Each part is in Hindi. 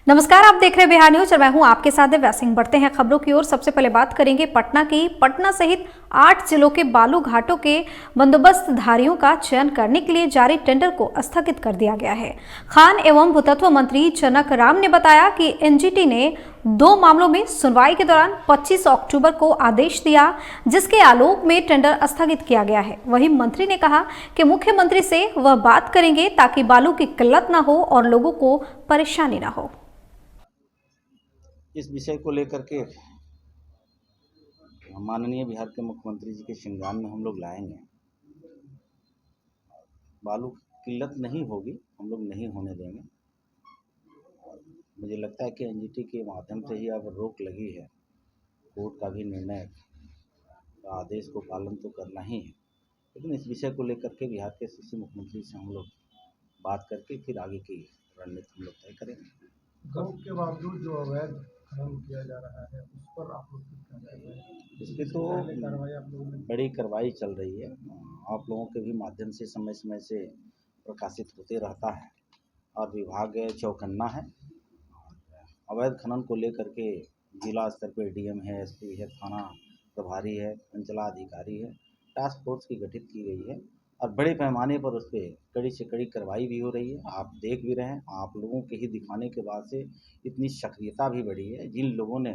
नमस्कार, आप देख रहे हैं बिहार न्यूज और मैं हूं आपके साथ दिव्या सिंह। बढ़ते हैं खबरों की ओर। सबसे पहले बात करेंगे पटना की। पटना सहित 8 जिलों के बालू घाटों के बंदोबस्तधारियों का चयन करने के लिए जारी टेंडर को स्थगित कर दिया गया है। खान एवं भूतत्व मंत्री जनक राम ने बताया कि एनजीटी ने 2 मामलों में सुनवाई के दौरान 25 अक्टूबर को आदेश दिया, जिसके आलोक में टेंडर स्थगित किया गया है। वहीं मंत्री ने कहा कि मुख्यमंत्री से वह बात करेंगे ताकि बालू की किल्लत न हो और लोगों को परेशानी न हो। इस विषय को लेकर के माननीय बिहार के मुख्यमंत्री जी के संज्ञान में हम लोग लाएंगे। बालू किल्लत नहीं होगी, हम लोग नहीं होने देंगे। मुझे लगता है कि एनजीटी के माध्यम से ही अब रोक लगी है। कोर्ट का भी निर्णय का आदेश को पालन तो करना ही है, लेकिन इस विषय को लेकर के बिहार के यशस्वी मुख्यमंत्री से हम लोग बात करके फिर आगे की रणनीति हम लोग तय करेंगे। गऊ के बावजूद जो अवैध खनन किया जा रहा है उस पर आप लोग क्या कर रहे हैं? इस पर तो बड़ी कार्रवाई चल रही है। आप लोगों के भी माध्यम से समय समय से प्रकाशित होते रहता है और विभाग चौकन्ना है। अवैध खनन को लेकर के जिला स्तर पर डीएम है, एसपी है, थाना प्रभारी है, अंचलाधिकारी है, टास्क फोर्स की गठित की गई है और बड़े पैमाने पर उस पर कड़ी से कड़ी कार्रवाई भी हो रही है। आप देख भी रहे हैं, आप लोगों के ही दिखाने के बाद से इतनी सक्रियता भी बढ़ी है। जिन लोगों ने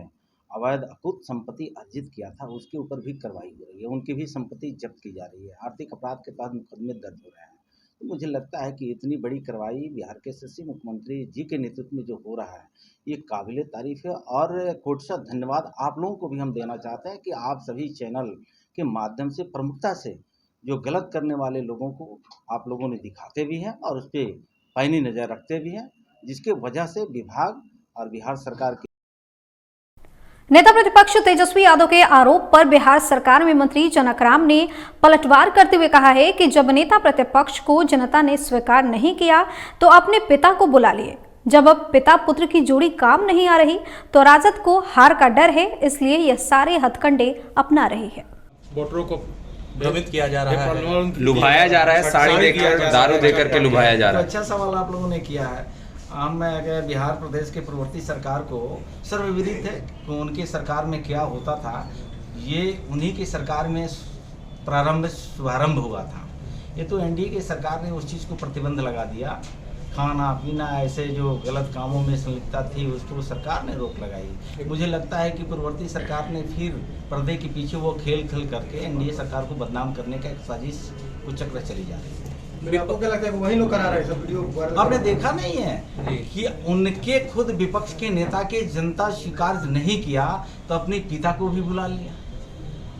अवैध अकुत संपत्ति अर्जित किया था उसके ऊपर भी कार्रवाई हो रही है, उनकी भी संपत्ति जब्त की जा रही है, आर्थिक अपराध के तहत मुकदमे दर्ज हो रहे हैं। तो मुझे लगता है कि इतनी बड़ी कार्रवाई बिहार के यशस्वी मुख्यमंत्री जी के नेतृत्व में जो हो रहा है ये काबिले तारीफ है और कोटसा धन्यवाद आप लोगों को भी हम देना चाहते हैं कि आप सभी चैनल के माध्यम से प्रमुखता से जो गलत करने वाले लोगों को आप लोगों ने दिखाते भी हैं और उस पर पैनी नज़र रखते भी हैं, जिसके वजह से विभाग और बिहार सरकार की। नेता प्रतिपक्ष तेजस्वी यादव के आरोप पर बिहार सरकार में मंत्री जनक राम ने पलटवार करते हुए कहा है कि जब नेता प्रतिपक्ष को जनता ने स्वीकार नहीं किया तो अपने पिता को बुला लिए। जब अब पिता पुत्र की जोड़ी काम नहीं आ रही तो राजद को हार का डर है, इसलिए यह सारे हथकंडे अपना रही है। वोटरों को भ्रमित किया जा रहा है, लुभाया जा रहा है, साड़ी देकर दारू देकर के लुभाया जा रहा है। अच्छा सवाल आप लोगों ने किया है। हम बिहार प्रदेश के पूर्ववर्ती सरकार को सर्वविदित है कि उनकी सरकार में क्या होता था। ये उन्हीं की सरकार में शुभारंभ हुआ था। ये तो एनडीए की सरकार ने उस चीज़ को प्रतिबंध लगा दिया। खाना पीना ऐसे जो गलत कामों में संलिप्तता थी उसको सरकार ने रोक लगाई। मुझे लगता है कि पूर्ववर्ती सरकार ने फिर पर्दे के पीछे वो खेल करके एनडीए सरकार को बदनाम करने का एक साजिश को चक्र चली जा रही है। आपको क्या लगता है कि वही लोग करा रहे हैं सब वीडियो? आपने देखा नहीं है कि उनके खुद विपक्ष के नेता के जनता स्वीकार नहीं किया तो अपने पिता को भी बुला लिया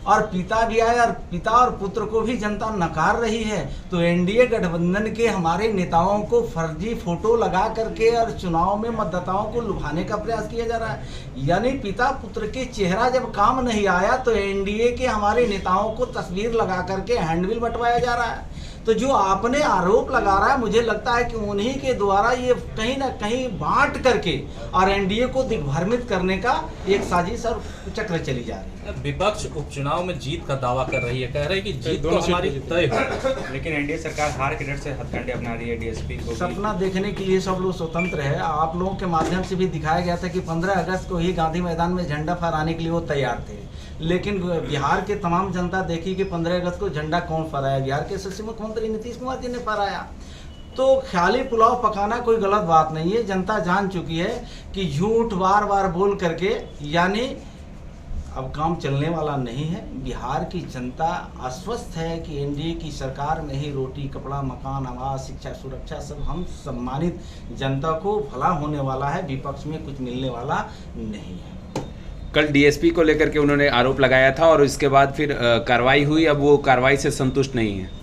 और पिता भी आए और पिता और पुत्र को भी जनता नकार रही है। तो एनडीए गठबंधन के हमारे नेताओं को फर्जी फोटो लगा करके और चुनाव में मतदाताओं को लुभाने का प्रयास किया जा रहा है। यानी पिता पुत्र के चेहरा जब काम नहीं आया तो एनडीए के हमारे नेताओं को तस्वीर लगा करके हैंडबिल बंटवाया जा रहा है। तो जो आपने आरोप लगा रहा है, मुझे लगता है कि उन्हीं के द्वारा ये कहीं ना कहीं बांट करके और एनडीए को दिग्भ्रमित करने का एक साजिश और चक्र चली जा रही है। विपक्ष उपचुनाव में जीत का दावा कर रही है, कह रहे हैं कि जीत तो हमारी तय हो, लेकिन एनडीए सरकार हार के डर से हथकंडे अपना रही है। डीएसपी को सपना देखने के लिए सब लोग स्वतंत्र है। आप लोगों के माध्यम से भी दिखाया गया था कि 15 अगस्त को ही गांधी मैदान में झंडा फहराने के लिए वो तैयार थे, लेकिन बिहार के तमाम जनता देखी कि 15 अगस्त को झंडा कौन फहराया? बिहार के यशस्वी मुख्यमंत्री नीतीश कुमार जी ने फहराया। तो ख्याली पुलाव पकाना कोई गलत बात नहीं है। जनता जान चुकी है कि झूठ बार बार बोल करके यानी अब काम चलने वाला नहीं है। बिहार की जनता आश्वस्त है कि एनडीए की सरकार में ही रोटी कपड़ा मकान आवास शिक्षा सुरक्षा सब हम सम्मानित जनता को भला होने वाला है। विपक्ष में कुछ मिलने वाला नहीं है। कल डीएसपी को लेकर के उन्होंने आरोप लगाया था और उसके बाद फिर कार्रवाई हुई। अब वो कार्रवाई से संतुष्ट नहीं है।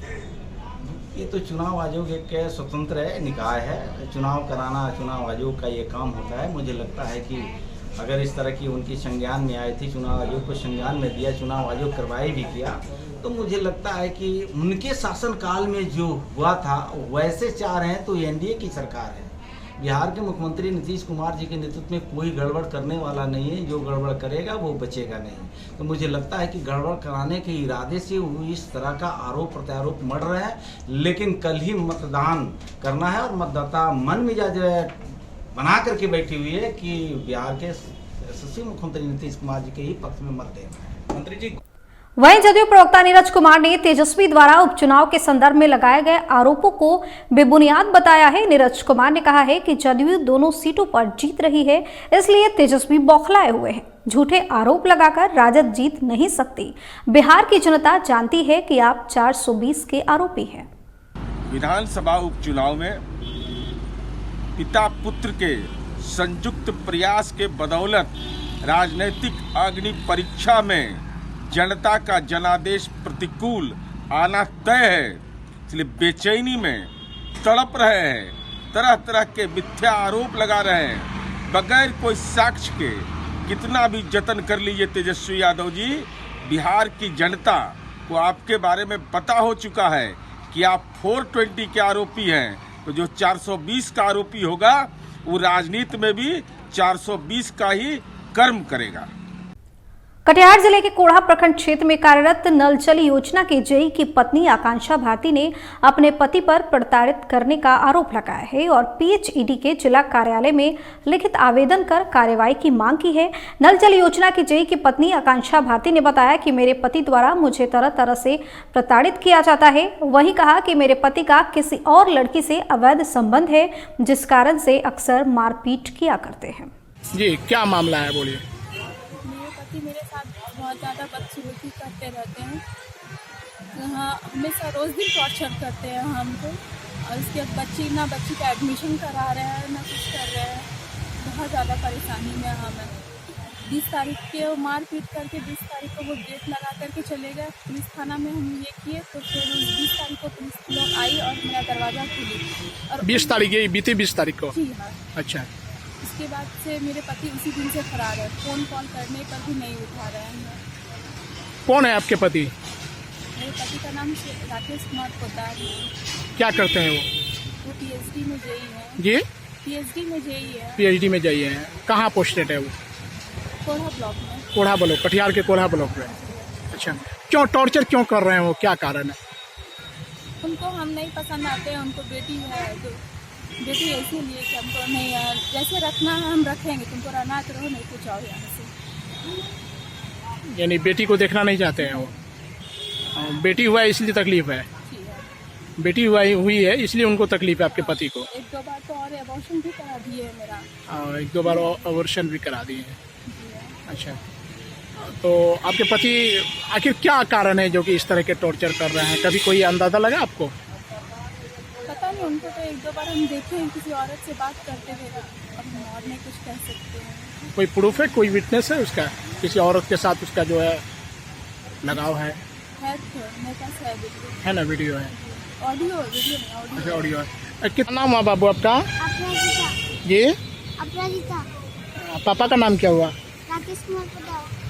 ये तो चुनाव आयोग एक स्वतंत्र निकाय है। चुनाव कराना चुनाव आयोग का ये काम होता है। मुझे लगता है कि अगर इस तरह की उनकी संज्ञान में आई थी, चुनाव आयोग को संज्ञान में दिया, चुनाव आयोग कार्रवाई भी किया, तो मुझे लगता है कि उनके शासनकाल में जो हुआ था वैसे चाह रहे हैं तो एनडीए की सरकार है। बिहार के मुख्यमंत्री नीतीश कुमार जी के नेतृत्व में कोई गड़बड़ करने वाला नहीं है। जो गड़बड़ करेगा वो बचेगा नहीं। तो मुझे लगता है कि गड़बड़ कराने के इरादे से वो इस तरह का आरोप प्रत्यारोप मढ़ रहे हैं। लेकिन कल ही मतदान करना है और मतदाता मन मिजाज बना करके बैठी हुई है कि बिहार के यशस्वी मुख्यमंत्री नीतीश कुमार जी के ही पक्ष में मत देना है। मंत्री जी वहीं जदयू प्रवक्ता नीरज कुमार ने तेजस्वी द्वारा उपचुनाव के संदर्भ में लगाए गए आरोपों को बेबुनियाद बताया है। नीरज कुमार ने कहा है कि जदयू दोनों सीटों पर जीत रही है, इसलिए तेजस्वी बौखलाए हुए हैं। झूठे आरोप लगाकर राजद जीत नहीं सकती। बिहार की जनता जानती है कि आप 420 के आरोपी हैं। विधानसभा उपचुनाव में पिता पुत्र के संयुक्त प्रयास के बदौलत राजनीतिक अग्नि परीक्षा में जनता का जनादेश प्रतिकूल आना तय है, इसलिए बेचैनी में तड़प रहे हैं, तरह तरह के मिथ्या आरोप लगा रहे हैं बगैर कोई साक्ष्य के। कितना भी जतन कर लीजिए तेजस्वी यादव जी, बिहार की जनता को आपके बारे में पता हो चुका है कि आप 420 के आरोपी हैं, तो जो 420 का आरोपी होगा वो राजनीति में भी 420 का ही कर्म करेगा। कटिहार जिले के कोढ़ा प्रखंड क्षेत्र में कार्यरत नल जल योजना के जेई की पत्नी आकांक्षा भारती ने अपने पति पर प्रताड़ित करने का आरोप लगाया है और पीएचईडी के जिला कार्यालय में लिखित आवेदन कर कार्रवाई की मांग की है। नल जल योजना की जेई की पत्नी आकांक्षा भारती ने बताया कि मेरे पति द्वारा मुझे तरह तरह से प्रताड़ित किया जाता है। वहीं कहा कि मेरे पति का किसी और लड़की से अवैध संबंध है, जिस कारण से अक्सर मारपीट किया करते हैं। जी क्या मामला है, बोलिए। मेरे साथ बहुत ज़्यादा बदसलूकी करते रहते हैं। हाँ, हमेशा रोज़ दिन टॉर्चर करते हैं हमको, और उसके बाद बच्ची का एडमिशन करा रहे हैं, ना कुछ कर रहे हैं। बहुत ज़्यादा परेशानी में हमें 20 तारीख के मारपीट करके 20 तारीख को वो गेट लगा करके चले गए। पुलिस थाना में हम ये किए तो फिर 20 तारीख को पुलिस लोग आई और मेरा दरवाज़ा खुली। और 20 तारीख ये बीती 20 तारीख को? जी हाँ। अच्छा। उसके बाद से मेरे पति उसी दिन से फरार है, फ़ोन कॉल करने पर भी नहीं उठा रहे हैं। कौन है आपके पति? मेरे पति का नाम राकेश कुमार पोदार है। क्या करते हैं वो पीएचडी में जेई है। जी? पीएचडी में जेई है। पीएचडी में जेई है। कहाँ पोस्टेड है वो? कोढ़ा ब्लॉक में। कोढ़ा ब्लॉक, कटिहार के कोढ़ा ब्लॉक में। अच्छा, क्यों टॉर्चर क्यों कर रहे हैं वो, क्या कारण है? उनको हम नहीं पसंद आते हैं। उनको बेटी है, तो बेटी ऐसे लिए कि हमको नहीं है, जैसे रखना है हम रखेंगे, तुमको रहना तो रहो, नहीं तो जाओ यहाँ से। यानी बेटी को देखना नहीं चाहते हैं वो? बेटी हुआ है इसलिए तकलीफ है? बेटी हुई है इसलिए उनको तकलीफ है आपके पति को? 1-2 बार तो और अबॉर्शन भी करा दिए है मेरा। 1-2 बार अबॉर्शन भी करा दिए हैं। अच्छा, तो आपके पति आखिर क्या कारण है जो कि इस तरह के टॉर्चर कर रहे हैं? कभी कोई अंदाजा लगा आपको? पता नहीं, उनको तो 1-2 बार हम देखे हैं किसी औरत से बात करते हुए, अब हम और नहीं कुछ कह सकते हैं। कोई प्रूफ है, कोई विटनेस है उसका, किसी औरत के साथ उसका जो है लगाव है? तो मेरे पास है वीडियो। है ना, वीडियो है? वीडियो नहीं, अच्छा, ऑडियो है। कितना नाम हुआ बाबू आपका? जी? अपराजिता। पापा का नाम क्या हुआ? राकेश कुमार।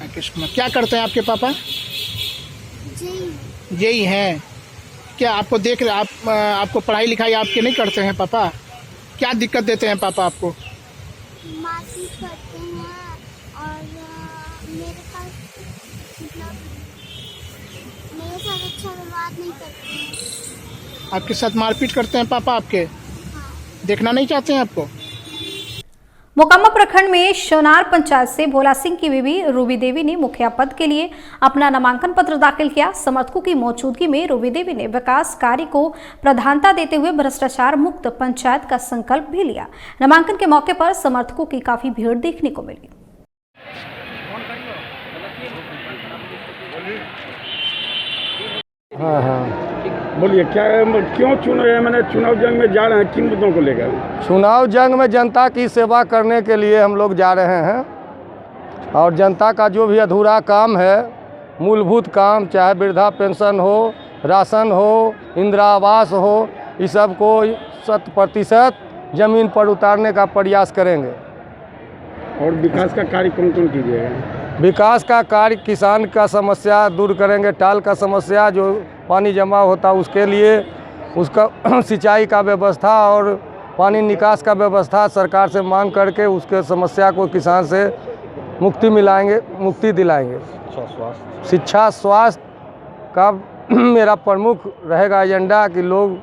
राकेश कुमार। क्या करते हैं आपके पापा? जेई हैं। क्या आपको देख रहे आपको पढ़ाई लिखाई आपके नहीं करते हैं पापा? क्या दिक्कत देते हैं पापा आपको? मारपीट करते हैं और मेरे साथ अच्छा व्यवहार नहीं करते हैं। आपके साथ मारपीट करते हैं पापा आपके? हाँ। देखना नहीं चाहते हैं आपको? मोकामा प्रखंड में शनार पंचायत से भोला सिंह की बीवी रूबी देवी ने मुखिया पद के लिए अपना नामांकन पत्र दाखिल किया। समर्थकों की मौजूदगी में रूबी देवी ने विकास कार्य को प्रधानता देते हुए भ्रष्टाचार मुक्त पंचायत का संकल्प भी लिया। नामांकन के मौके पर समर्थकों की काफी भीड़ देखने को मिली। हाँ, बोलिए क्यों चुनाव जंग में जा रहे हैं, किन मुद्दों को लेकर? चुनाव जंग में जनता की सेवा करने के लिए हम लोग जा रहे हैं और जनता का जो भी अधूरा काम है, मूलभूत काम, चाहे वृद्धा पेंशन हो, राशन हो, इंदिरा आवास हो, इस सब को 100% ज़मीन पर उतारने का प्रयास करेंगे। और विकास का कार्य कौन कौन कीजिएगा? विकास का कार्य, किसान का समस्या दूर करेंगे, टाल का समस्या जो पानी जमा होता उसके लिए उसका सिंचाई का व्यवस्था और पानी निकास का व्यवस्था सरकार से मांग करके उसके समस्या को किसान से मुक्ति दिलाएंगे। शिक्षा स्वास्थ्य का मेरा प्रमुख रहेगा एजेंडा कि लोग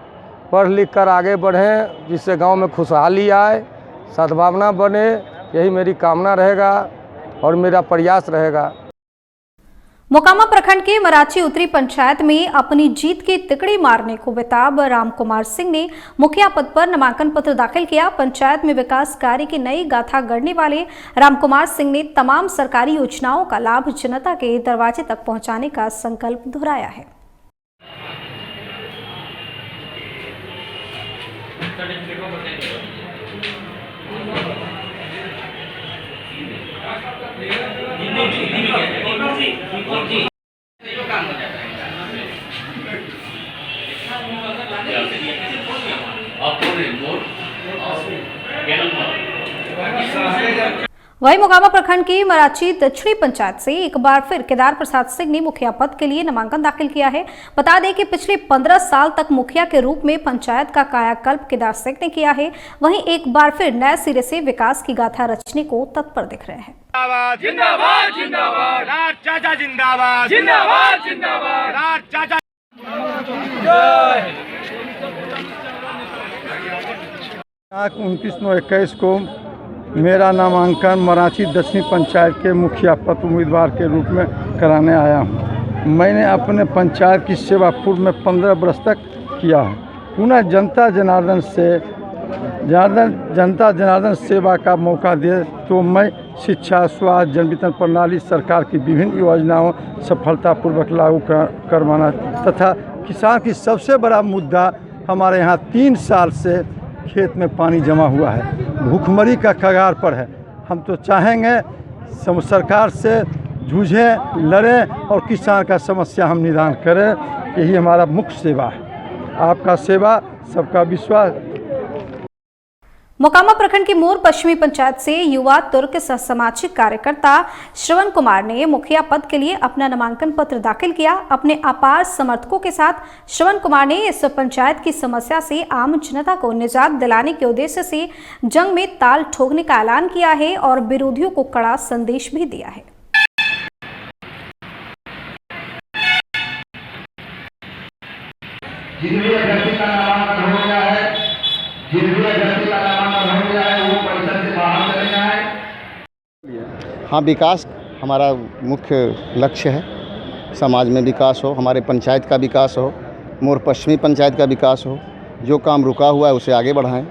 पढ़ लिख कर आगे बढ़ें, जिससे गांव में खुशहाली आए, सद्भावना बने, यही मेरी कामना रहेगा और मेरा प्रयास रहेगा। मोकामा प्रखंड के मराची उत्तरी पंचायत में अपनी जीत की तिकड़ी मारने को बेताब रामकुमार सिंह ने मुखिया पद पर नामांकन पत्र दाखिल किया। पंचायत में विकास कार्य की नई गाथा गढ़ने वाले रामकुमार सिंह ने तमाम सरकारी योजनाओं का लाभ जनता के दरवाजे तक पहुंचाने का संकल्प दोहराया है। वहीं मोकामा प्रखंड की मराची दक्षिणी पंचायत से एक बार फिर केदार प्रसाद सिंह ने मुखिया पद के लिए नामांकन दाखिल किया है। बता दें कि पिछले 15 साल तक मुखिया के रूप में पंचायत का कायाकल्प केदार सिंह ने किया है। वहीं एक बार फिर नए सिरे से विकास की गाथा रचने को तत्पर दिख रहे हैं। जिंदाबाद जिंदाबाद राज चाचा जिंदाबाद जिंदाबाद जिंदाबाद राज चाचा। 29/9/21 को मेरा नामांकन मराची दक्षिणी पंचायत के मुखिया पद उम्मीदवार के रूप में कराने आया हूँ। मैंने अपने पंचायत की सेवा पूर्व में 15 वर्ष तक किया है। पुनः जनता जनार्दन सेवा का मौका दे तो मैं शिक्षा, स्वास्थ्य, जन वितरण प्रणाली, सरकार की विभिन्न योजनाओं सफलतापूर्वक लागू करवाना तथा किसान की सबसे बड़ा मुद्दा हमारे यहाँ 3 साल से खेत में पानी जमा हुआ है, भूखमरी का कगार पर है। हम तो चाहेंगे सरकार से जूझें, लड़ें और किसान का समस्या हम निदान करें। यही हमारा मुख्य सेवा है। आपका सेवा, सबका विश्वास। मोकामा प्रखंड की मोर पश्चिमी पंचायत से युवा तुर्क सामाजिक कार्यकर्ता श्रवण कुमार ने मुखिया पद के लिए अपना नामांकन पत्र दाखिल किया। अपने अपार समर्थकों के साथ श्रवण कुमार ने इस पंचायत की समस्या से आम जनता को निजात दिलाने के उद्देश्य से जंग में ताल ठोकने का ऐलान किया है और विरोधियों को कड़ा संदेश भी दिया है। हाँ, विकास हमारा मुख्य लक्ष्य है। समाज में विकास हो, हमारे पंचायत का विकास हो, मोर पश्चिमी पंचायत का विकास हो। जो काम रुका हुआ है उसे आगे बढ़ाएं।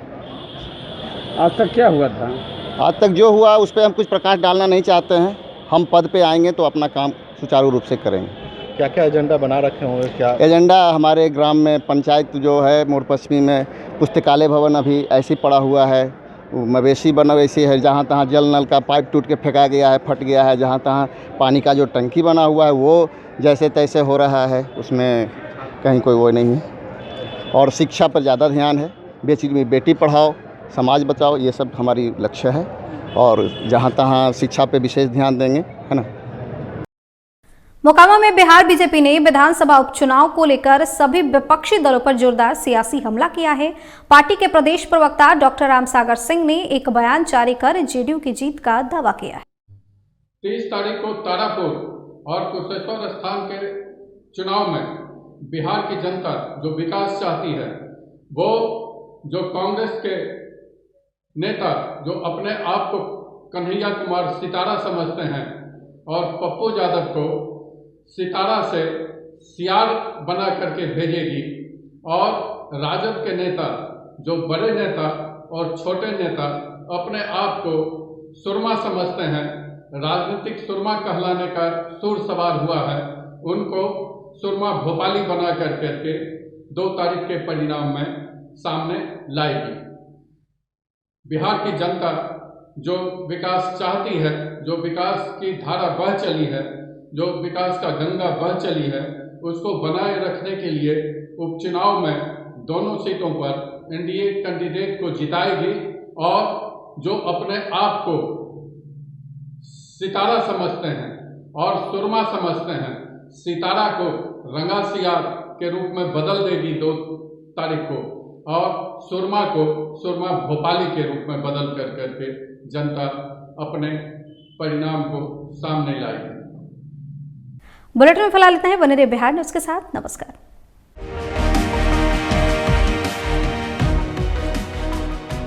आज तक क्या हुआ था? आज तक जो हुआ उस पर हम कुछ प्रकाश डालना नहीं चाहते हैं। हम पद पे आएंगे तो अपना काम सुचारू रूप से करेंगे। क्या क्या एजेंडा बना रखे होंगे? क्या एजेंडा? हमारे ग्राम में पंचायत जो है मोर पश्चिमी में पुस्तकालय भवन अभी ऐसे पड़ा हुआ है, मवेशी बना वैसी है। जहाँ तहाँ जल नल का पाइप टूट के फेंका गया है, फट गया है। जहाँ तहाँ पानी का जो टंकी बना हुआ है वो जैसे तैसे हो रहा है, उसमें कहीं कोई वो नहीं है। और शिक्षा पर ज़्यादा ध्यान है। बेटी पढ़ाओ, समाज बचाओ, ये सब हमारी लक्ष्य है। और जहाँ तहाँ शिक्षा पे विशेष ध्यान देंगे, है ना। मोकामा में बिहार बीजेपी ने विधानसभा उपचुनाव को लेकर सभी विपक्षी दलों पर जोरदार सियासी हमला किया है। पार्टी के प्रदेश प्रवक्ता डॉक्टर रामसागर सिंह ने एक बयान जारी कर जेडीयू की जीत का दावा किया है। 23 तारीख को तारापुर और कुशेश्वर स्थान के चुनाव में बिहार की जनता जो विकास चाहती है, वो जो कांग्रेस के नेता जो अपने आप को कन्हैया कुमार सितारा समझते हैं और पप्पू यादव को सितारा से सियार बना करके भेजेगी, और राजद के नेता जो बड़े नेता और छोटे नेता अपने आप को सुरमा समझते हैं, राजनीतिक सुरमा कहलाने का सूर सवार हुआ है, उनको सुरमा भोपाली बना करके 2 तारीख के परिणाम में सामने लाएगी। बिहार की जनता जो विकास चाहती है, जो विकास की धारा बह चली है, जो विकास का गंगा बह चली है, उसको बनाए रखने के लिए उपचुनाव में दोनों सीटों पर एनडीए कैंडिडेट को जिताएगी। और जो अपने आप को सितारा समझते हैं और सुरमा समझते हैं, सितारा को रंगा सियार के रूप में बदल देगी 2 तारीख को, और सुरमा को सुरमा भोपाली के रूप में बदल करके जनता अपने परिणाम को सामने लाएगी। बुलेटिन में फिलहाल इतना है। बने रहिए बिहार न्यूज़ के साथ। नमस्कार।